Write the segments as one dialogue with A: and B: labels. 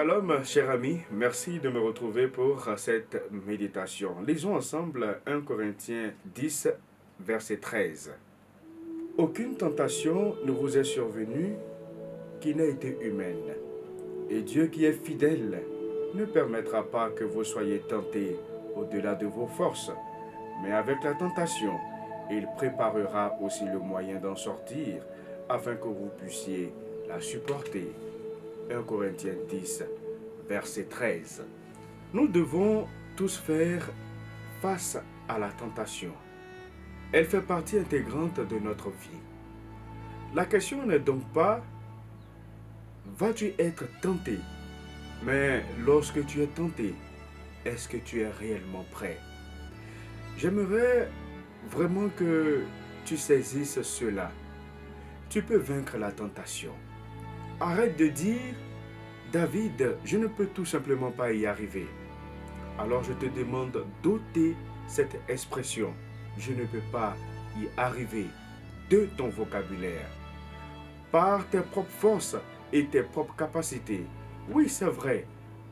A: Shalom, cher ami, merci de me retrouver pour cette méditation. Lisons ensemble 1 Corinthiens 10, verset 13. Aucune tentation ne vous est survenue qui n'ait été humaine. Et Dieu qui est fidèle ne permettra pas que vous soyez tentés au-delà de vos forces. Mais avec la tentation, il préparera aussi le moyen d'en sortir afin que vous puissiez la supporter. 1 Corinthiens 10, verset 13. Nous devons tous faire face à la tentation. Elle fait partie intégrante de notre vie. La question n'est donc pas vas-tu être tenté, mais lorsque tu es tenté, est-ce que tu es réellement prêt? J'aimerais vraiment que tu saisisses cela. Tu peux vaincre la tentation. Arrête de dire David, je ne peux tout simplement pas y arriver. Alors je te demande d'ôter cette expression. Je ne peux pas y arriver de ton vocabulaire. Par tes propres forces et tes propres capacités. Oui, c'est vrai,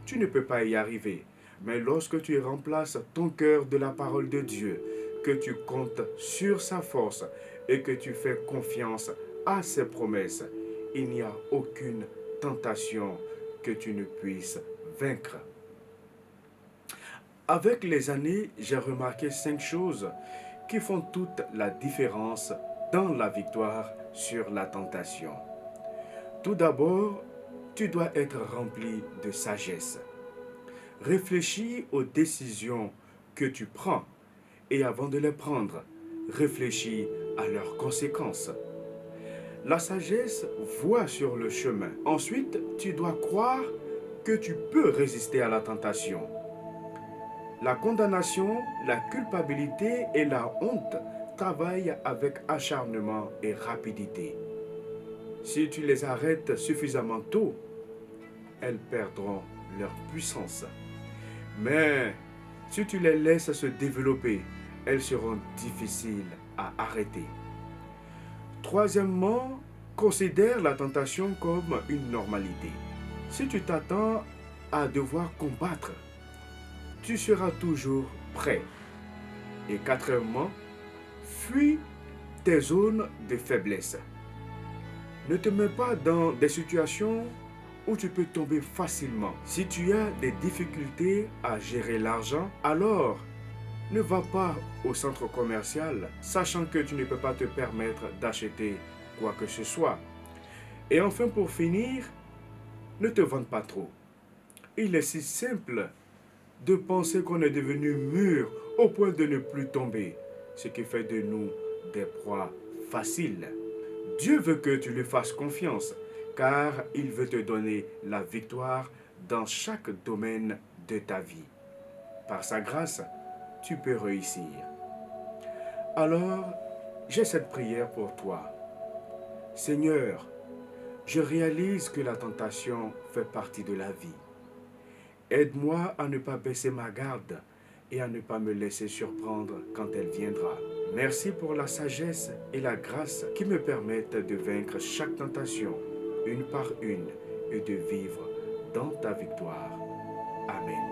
A: tu ne peux pas y arriver. Mais lorsque tu remplaces ton cœur de la parole de Dieu, que tu comptes sur sa force et que tu fais confiance à ses promesses, il n'y a aucune tentation que tu ne puisses vaincre. Avec les années, j'ai remarqué 5 choses qui font toute la différence dans la victoire sur la tentation. Tout d'abord, tu dois être rempli de sagesse. Réfléchis aux décisions que tu prends et avant de les prendre, réfléchis à leurs conséquences. La sagesse voit sur le chemin. Ensuite, tu dois croire que tu peux résister à la tentation. La condamnation, la culpabilité et la honte travaillent avec acharnement et rapidité. Si tu les arrêtes suffisamment tôt, elles perdront leur puissance. Mais si tu les laisses se développer, elles seront difficiles à arrêter. Troisièmement, considère la tentation comme une normalité. Si tu t'attends à devoir combattre, tu seras toujours prêt. Et quatrièmement, fuis tes zones de faiblesse. Ne te mets pas dans des situations où tu peux tomber facilement. Si tu as des difficultés à gérer l'argent, alors ne va pas au centre commercial, sachant que tu ne peux pas te permettre d'acheter quoi que ce soit. Et enfin, pour finir, ne te vante pas trop. Il est si simple de penser qu'on est devenu mûr au point de ne plus tomber, ce qui fait de nous des proies faciles. Dieu veut que tu lui fasses confiance, car il veut te donner la victoire dans chaque domaine de ta vie. Par sa grâce, tu peux réussir. Alors, j'ai cette prière pour toi. Seigneur, je réalise que la tentation fait partie de la vie. Aide-moi à ne pas baisser ma garde et à ne pas me laisser surprendre quand elle viendra. Merci pour la sagesse et la grâce qui me permettent de vaincre chaque tentation, une par une, et de vivre dans ta victoire. Amen.